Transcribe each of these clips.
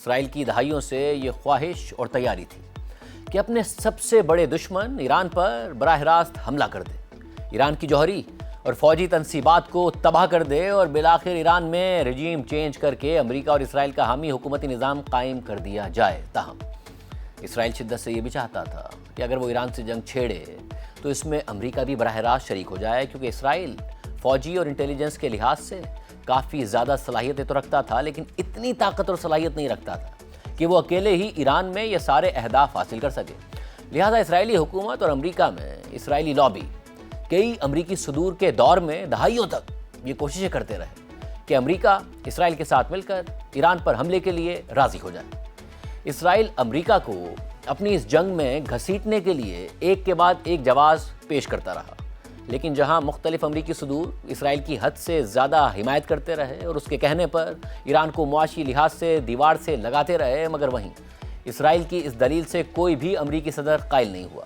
اسرائیل کی دہائیوں سے یہ خواہش اور تیاری تھی کہ اپنے سب سے بڑے دشمن ایران پر براہ راست حملہ کر دے، ایران کی جوہری اور فوجی تنصیبات کو تباہ کر دے اور بالآخر ایران میں رجیم چینج کر کے امریکہ اور اسرائیل کا حامی حکومتی نظام قائم کر دیا جائے۔ تاہم اسرائیل شدت سے یہ بھی چاہتا تھا کہ اگر وہ ایران سے جنگ چھیڑے تو اس میں امریکہ بھی براہ راست شریک ہو جائے، کیونکہ اسرائیل فوجی اور انٹیلیجنس کے لحاظ سے کافی زیادہ صلاحیتیں تو رکھتا تھا، لیکن اتنی طاقت اور صلاحیت نہیں رکھتا تھا کہ وہ اکیلے ہی ایران میں یہ سارے اہداف حاصل کر سکے۔ لہٰذا اسرائیلی حکومت اور امریکہ میں اسرائیلی لابی کئی امریکی صدور کے دور میں دہائیوں تک یہ کوششیں کرتے رہے کہ امریکہ اسرائیل کے ساتھ مل کر ایران پر حملے کے لیے راضی ہو جائے۔ اسرائیل امریکہ کو اپنی اس جنگ میں گھسیٹنے کے لیے ایک کے بعد ایک جواز پیش کرتا رہا، لیکن جہاں مختلف امریکی صدور اسرائیل کی حد سے زیادہ حمایت کرتے رہے اور اس کے کہنے پر ایران کو معاشی لحاظ سے دیوار سے لگاتے رہے، مگر وہیں اسرائیل کی اس دلیل سے کوئی بھی امریکی صدر قائل نہیں ہوا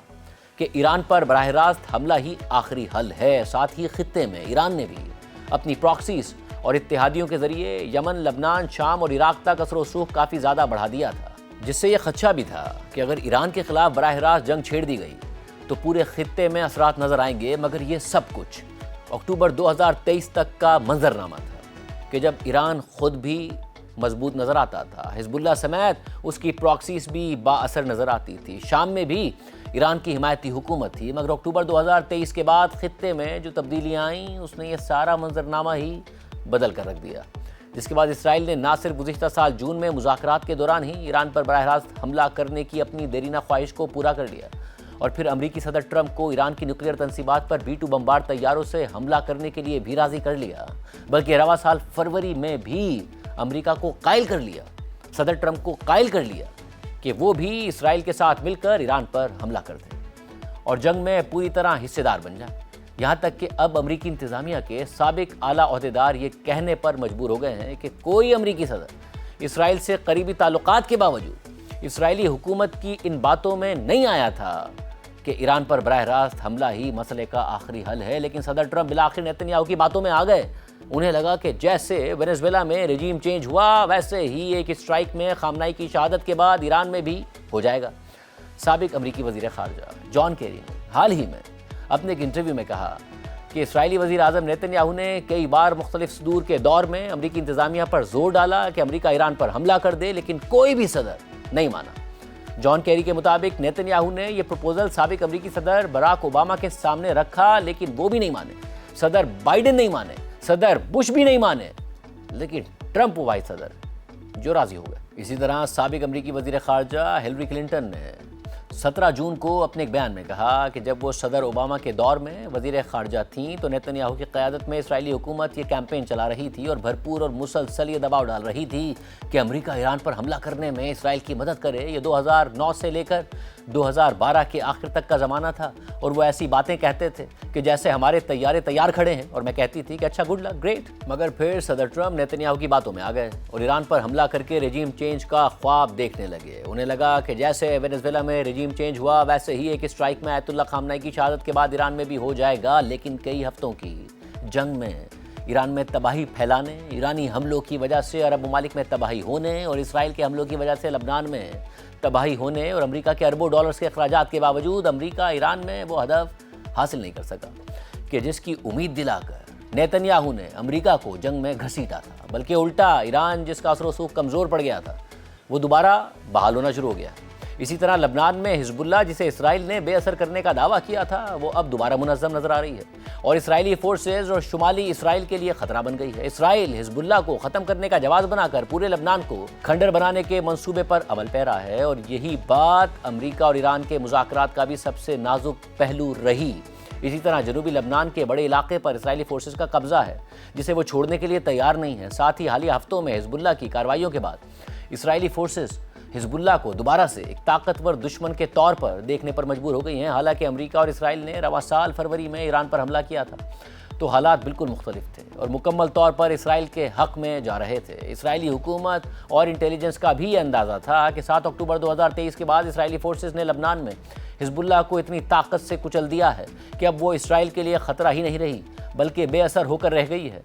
کہ ایران پر براہ راست حملہ ہی آخری حل ہے۔ ساتھ ہی خطے میں ایران نے بھی اپنی پراکسیز اور اتحادیوں کے ذریعے یمن، لبنان، شام اور عراق تک اثر و رسوخ کافی زیادہ بڑھا دیا تھا، جس سے یہ خدشہ بھی تھا کہ اگر ایران کے خلاف براہ راست جنگ چھیڑ دی گئی تو پورے خطے میں اثرات نظر آئیں گے۔ مگر یہ سب کچھ اکتوبر 2023 تک کا منظرنامہ تھا کہ جب ایران خود بھی مضبوط نظر آتا تھا، حزب اللہ سمیت اس کی پراکسیز بھی با اثر نظر آتی تھی، شام میں بھی ایران کی حمایتی حکومت تھی، مگر اکتوبر 2023 کے بعد خطے میں جو تبدیلیاں آئیں اس نے یہ سارا منظرنامہ ہی بدل کر رکھ دیا، جس کے بعد اسرائیل نے نہ صرف گزشتہ سال جون میں مذاکرات کے دوران ہی ایران پر براہ راست حملہ کرنے کی اپنی دیرینہ خواہش کو پورا کر لیا، اور پھر امریکی صدر ٹرمپ کو ایران کی نیوکلیئر تنصیبات پر B-2 بمبار طیاروں سے حملہ کرنے کے لیے بھی راضی کر لیا، بلکہ رواں سال فروری میں بھی امریکہ کو قائل کر لیا، صدر ٹرمپ کو قائل کر لیا کہ وہ بھی اسرائیل کے ساتھ مل کر ایران پر حملہ کر دیں اور جنگ میں پوری طرح حصے دار بن جائیں۔ یہاں تک کہ اب امریکی انتظامیہ کے سابق اعلیٰ عہدیدار یہ کہنے پر مجبور ہو گئے ہیں کہ کوئی امریکی صدر اسرائیل سے قریبی تعلقات کے باوجود اسرائیلی حکومت کی ان باتوں میں نہیں آیا تھا کہ ایران پر براہ راست حملہ ہی مسئلے کا آخری حل ہے، لیکن صدر ٹرمپ بالآخر نیتنیاہو کی باتوں میں آ گئے۔ انہیں لگا کہ جیسے وینزویلا میں رجیم چینج ہوا ویسے ہی ایک اسٹرائک میں خامنائی کی شہادت کے بعد ایران میں بھی ہو جائے گا۔ سابق امریکی وزیر خارجہ جان کیری نے حال ہی میں اپنے ایک انٹرویو میں کہا کہ اسرائیلی وزیر اعظم نیتنیاہو نے کئی بار مختلف صدور کے دور میں امریکی انتظامیہ پر زور ڈالا کہ امریکہ ایران پر حملہ کر دے، لیکن کوئی بھی صدر نہیں مانا۔ جان کیری کے مطابق نیتنیاہو نے یہ پروپوزل سابق امریکی صدر براک اوباما کے سامنے رکھا، لیکن وہ بھی نہیں مانے، صدر بائیڈن نہیں مانے، صدر بش بھی نہیں مانے، لیکن ٹرمپ وہ واحد صدر جو راضی ہو گئے۔ اسی طرح سابق امریکی وزیر خارجہ ہلری کلنٹن نے 17 جون کو اپنے ایک بیان میں کہا کہ جب وہ صدر اوباما کے دور میں وزیر خارجہ تھیں تو نیتنیاہو کی قیادت میں اسرائیلی حکومت یہ کیمپین چلا رہی تھی اور بھرپور اور مسلسل یہ دباؤ ڈال رہی تھی کہ امریکہ ایران پر حملہ کرنے میں اسرائیل کی مدد کرے۔ یہ 2009 سے لے کر 2012 کے آخر تک کا زمانہ تھا، اور وہ ایسی باتیں کہتے تھے کہ جیسے ہمارے طیارے تیار کھڑے ہیں، اور میں کہتی تھی کہ اچھا، گڈ لک، گریٹ۔ مگر پھر صدر ٹرمپ نیتنیاہو کی باتوں میں آ گئے اور ایران پر حملہ کر کے رجیم چینج کا خواب دیکھنے لگے۔ انہیں لگا کہ جیسے وینزویلا میں رجیم چینج ہوا ویسے ہی ایک اسٹرائک میں آیت اللہ خامنائی کی شہادت کے بعد ایران میں بھی ہو جائے گا، لیکن کئی ہفتوں کی جنگ میں ایران میں تباہی پھیلانے، ایرانی حملوں کی وجہ سے عرب ممالک میں تباہی ہونے اور اسرائیل کے حملوں کی وجہ سے لبنان میں تباہی ہونے اور امریکہ کے اربوں ڈالرز کے اخراجات کے باوجود امریکہ ایران میں وہ ہدف حاصل نہیں کر سکا کہ جس کی امید دلا کر نیتنیاہو نے امریکہ کو جنگ میں گھسیٹا تھا، بلکہ الٹا ایران جس کا اثر و رسوخ کمزور پڑ گیا تھا وہ دوبارہ بحال ہونا شروع ہو گیا۔ اسی طرح لبنان میں حزب اللہ جسے اسرائیل نے بے اثر کرنے کا دعویٰ کیا تھا وہ اب دوبارہ منظم نظر آ رہی ہے اور اسرائیلی فورسز اور شمالی اسرائیل کے لیے خطرہ بن گئی ہے۔ اسرائیل حزب اللہ کو ختم کرنے کا جواز بنا کر پورے لبنان کو کھنڈر بنانے کے منصوبے پر عمل پیرا ہے، اور یہی بات امریکہ اور ایران کے مذاکرات کا بھی سب سے نازک پہلو رہی۔ اسی طرح جنوبی لبنان کے بڑے علاقے پر اسرائیلی فورسز کا قبضہ ہے جسے وہ چھوڑنے کے لیے تیار نہیں ہے۔ ساتھ ہی حالیہ ہفتوں میں حزب اللہ کی کارروائیوں کے بعد اسرائیلی فورسز حزب اللہ کو دوبارہ سے ایک طاقتور دشمن کے طور پر دیکھنے پر مجبور ہو گئی ہیں۔ حالانکہ امریکہ اور اسرائیل نے رواں سال فروری میں ایران پر حملہ کیا تھا تو حالات بالکل مختلف تھے اور مکمل طور پر اسرائیل کے حق میں جا رہے تھے۔ اسرائیلی حکومت اور انٹیلیجنس کا بھی یہ اندازہ تھا کہ 7 اکتوبر 2023 کے بعد اسرائیلی فورسز نے لبنان میں حزب اللہ کو اتنی طاقت سے کچل دیا ہے کہ اب وہ اسرائیل کے لیے خطرہ ہی نہیں رہی بلکہ بے اثر ہو کر رہ گئی ہے۔